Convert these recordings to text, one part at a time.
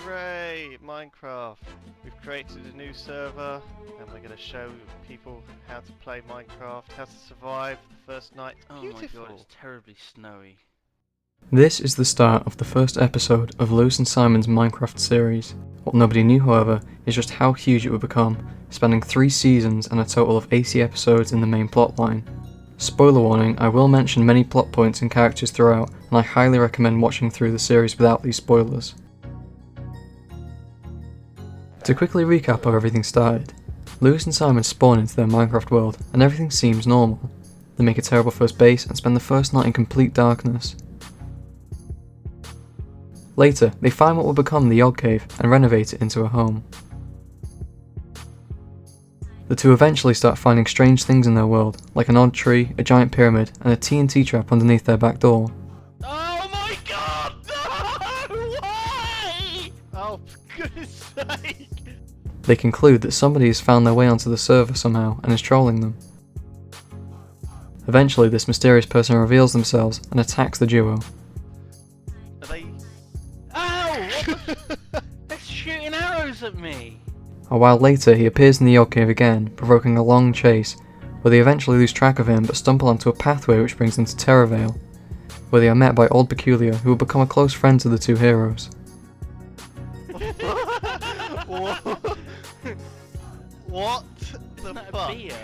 Hooray! Minecraft! We've created a new server and we're going to show people how to play Minecraft, how to survive the first night. Oh Beautiful! my god, it's terribly snowy. This is the start of the first episode of Lewis and Simon's Minecraft series. What nobody knew, however, is just how huge it would become, spanning 3 seasons and a total of 80 episodes in the main plotline. Spoiler warning, I will mention many plot points and characters throughout, and I highly recommend watching through the series without these spoilers. To quickly recap how everything started, Lewis and Simon spawn into their Minecraft world and everything seems normal. They make a terrible first base and spend the first night in complete darkness. Later, they find what will become the Og Cave and renovate it into a home. The two eventually start finding strange things in their world, like an odd tree, a giant pyramid, and a TNT trap underneath their back door. Oh my god, no! Why? Oh, for goodness sake! They conclude that somebody has found their way onto the server somehow and is trolling them. Eventually, this mysterious person reveals themselves and attacks the duo. Are they... Ow! What the They're shooting arrows at me! A while later, he appears in the Og Cave again, provoking a long chase, where they eventually lose track of him but stumble onto a pathway which brings them to Terravale, where they are met by Old Peculiar, who will become a close friend to the two heroes. What the Isn't that a fuck? beer?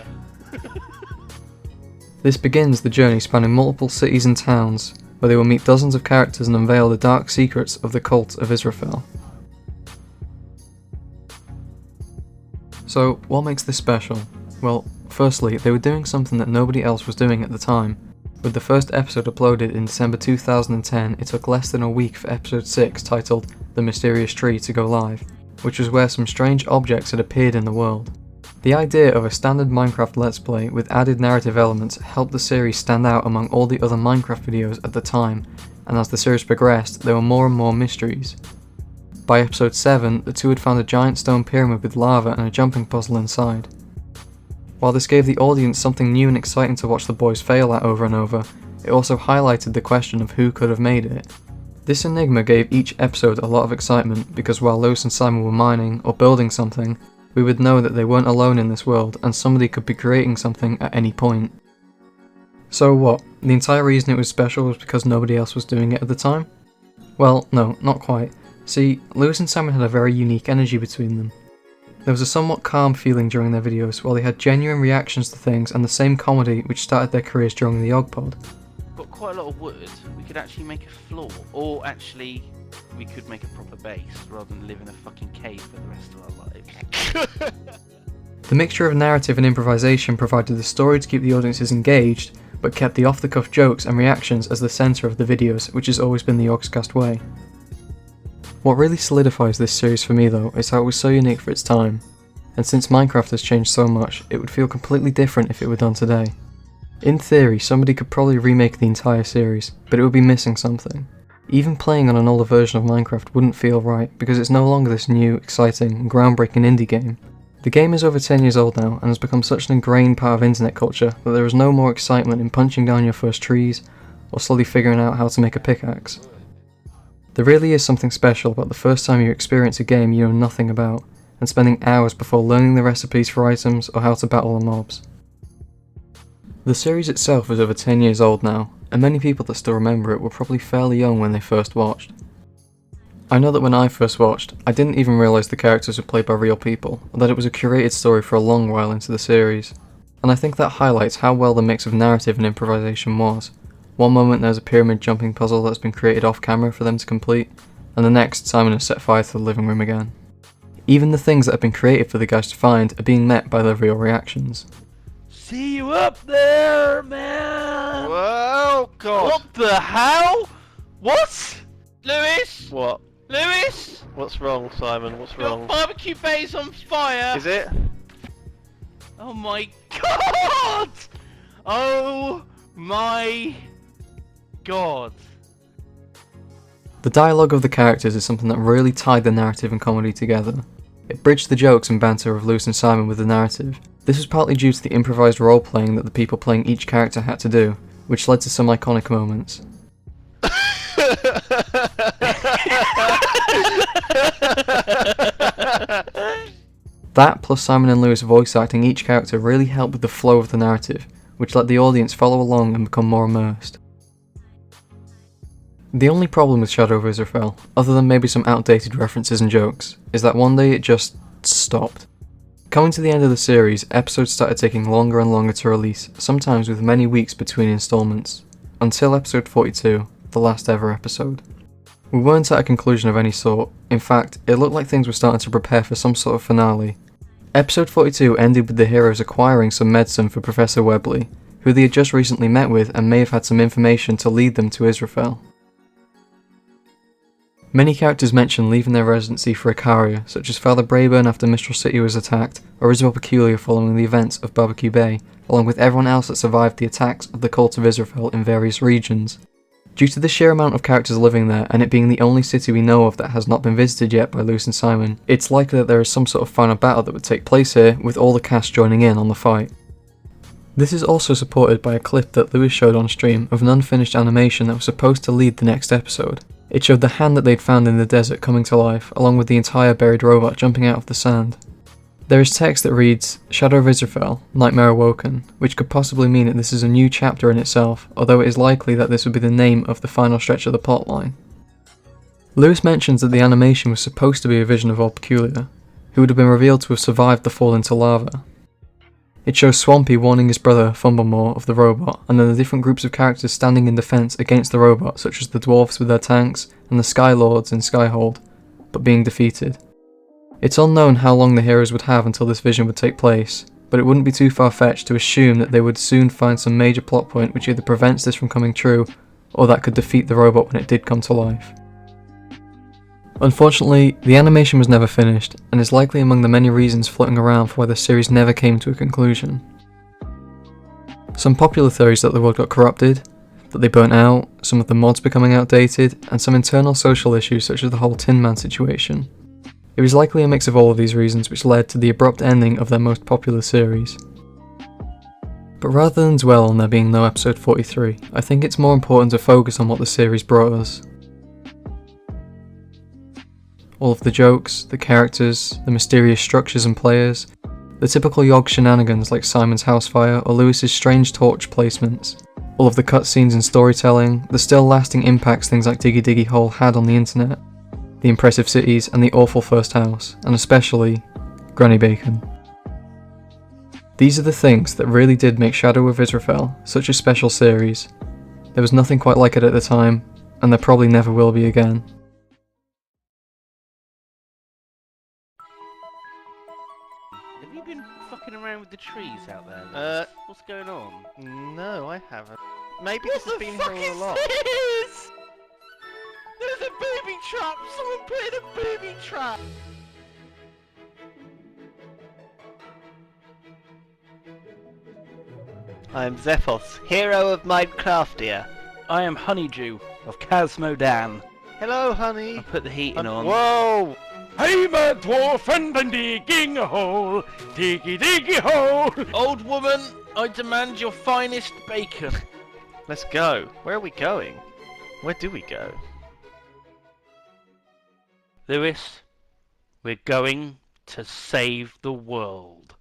This begins the journey spanning multiple cities and towns, where they will meet dozens of characters and unveil the dark secrets of the cult of Israphel. So, what makes this special? Well, firstly, they were doing something that nobody else was doing at the time. With the first episode uploaded in December 2010, it took less than a week for episode 6, titled The Mysterious Tree, to go live, which was where some strange objects had appeared in the world. The idea of a standard Minecraft Let's Play with added narrative elements helped the series stand out among all the other Minecraft videos at the time, and as the series progressed, there were more and more mysteries. By episode 7, the two had found a giant stone pyramid with lava and a jumping puzzle inside. While this gave the audience something new and exciting to watch the boys fail at over and over, it also highlighted the question of who could have made it. This enigma gave each episode a lot of excitement because while Lewis and Simon were mining or building something, we would know that they weren't alone in this world and somebody could be creating something at any point. So what? The entire reason it was special was because nobody else was doing it at the time? Well, no, not quite. See, Lewis and Simon had a very unique energy between them. There was a somewhat calm feeling during their videos, while they had genuine reactions to things and the same comedy which started their careers during the Og Pod. Got quite a lot of wood. We could actually make a floor. Or actually, we could make a proper base rather than live in a fucking cave for the rest of our lives. The mixture of narrative and improvisation provided the story to keep the audiences engaged, but kept the off-the-cuff jokes and reactions as the centre of the videos, which has always been the Ogscast way. What really solidifies this series for me though is how it was so unique for its time, and since Minecraft has changed so much, it would feel completely different if it were done today. In theory, somebody could probably remake the entire series, but it would be missing something. Even playing on an older version of Minecraft wouldn't feel right, because it's no longer this new, exciting, groundbreaking indie game. The game is over 10 years old now, and has become such an ingrained part of internet culture that there is no more excitement in punching down your first trees, or slowly figuring out how to make a pickaxe. There really is something special about the first time you experience a game you know nothing about, and spending hours before learning the recipes for items or how to battle the mobs. The series itself is over 10 years old now, and many people that still remember it were probably fairly young when they first watched. I know that when I first watched, I didn't even realise the characters were played by real people, or that it was a curated story for a long while into the series, and I think that highlights how well the mix of narrative and improvisation was. One moment there's a pyramid jumping puzzle that's been created off camera for them to complete, and the next Simon has set fire to the living room again. Even the things that have been created for the guys to find are being met by their real reactions. See you up there, man! Whoa, God! What the hell? What? Lewis? What? Lewis? What's wrong, Simon? What's Your wrong? barbecue bay's on fire! Is it? Oh my god! Oh my god. The dialogue of the characters is something that really tied the narrative and comedy together. It bridged the jokes and banter of Lewis and Simon with the narrative. This was partly due to the improvised role-playing that the people playing each character had to do, which led to some iconic moments. That, plus Simon and Lewis voice acting each character, really helped with the flow of the narrative, which let the audience follow along and become more immersed. The only problem with Shadow of Israphel, other than maybe some outdated references and jokes, is that one day it just stopped. Coming to the end of the series, episodes started taking longer and longer to release, sometimes with many weeks between installments, until episode 42, the last ever episode. We weren't at a conclusion of any sort. In fact, it looked like things were starting to prepare for some sort of finale. Episode 42 ended with the heroes acquiring some medicine for Professor Webley, who they had just recently met with and may have had some information to lead them to Israphel. Many characters mention leaving their residency for Icaria, such as Father Brayburn after Mistral City was attacked, or Isabel Peculiar following the events of Barbecue Bay, along with everyone else that survived the attacks of the Cult of Israphel in various regions. Due to the sheer amount of characters living there, and it being the only city we know of that has not been visited yet by Lewis and Simon, it's likely that there is some sort of final battle that would take place here, with all the cast joining in on the fight. This is also supported by a clip that Lewis showed on stream of an unfinished animation that was supposed to lead the next episode. It showed the hand that they'd found in the desert coming to life, along with the entire buried robot jumping out of the sand. There is text that reads, Shadow of Israphel, Nightmare Awoken, which could possibly mean that this is a new chapter in itself, although it is likely that this would be the name of the final stretch of the plotline. Lewis mentions that the animation was supposed to be a vision of Old Peculiar, who would have been revealed to have survived the fall into lava. It shows Swampy warning his brother, Fumblemore, of the robot, and then the different groups of characters standing in defence against the robot, such as the dwarves with their tanks, and the Sky Lords in Skyhold, but being defeated. It's unknown how long the heroes would have until this vision would take place, but it wouldn't be too far-fetched to assume that they would soon find some major plot point which either prevents this from coming true, or that could defeat the robot when it did come to life. Unfortunately, the animation was never finished, and is likely among the many reasons floating around for why the series never came to a conclusion. Some popular theories that the world got corrupted, that they burnt out, some of the mods becoming outdated, and some internal social issues such as the whole Tin Man situation. It was likely a mix of all of these reasons which led to the abrupt ending of their most popular series. But rather than dwell on there being no episode 43, I think it's more important to focus on what the series brought us. All of the jokes, the characters, the mysterious structures and players, the typical Yogg shenanigans like Simon's house fire or Lewis's strange torch placements, all of the cutscenes and storytelling, the still lasting impacts things like Diggy Diggy Hole had on the internet, the impressive cities and the awful first house, and especially Granny Bacon. These are the things that really did make Shadow of Israphel such a special series. There was nothing quite like it at the time, and there probably never will be again. Have you been fucking around with the trees out there, Lewis? What's going on? No, I haven't. Maybe this has been here all along. This? There's a booby trap! Someone put in a booby trap! I'm Zephos, hero of Minecraftia. I am Honeydew of Casmodan. Hello, honey. I'll put the heating on. Whoa! I'm a dwarf and I'm digging a hole, diggy diggy hole. Old woman, I demand your finest bacon. Let's go. Where are we going? Where do we go? Lewis, we're going to save the world.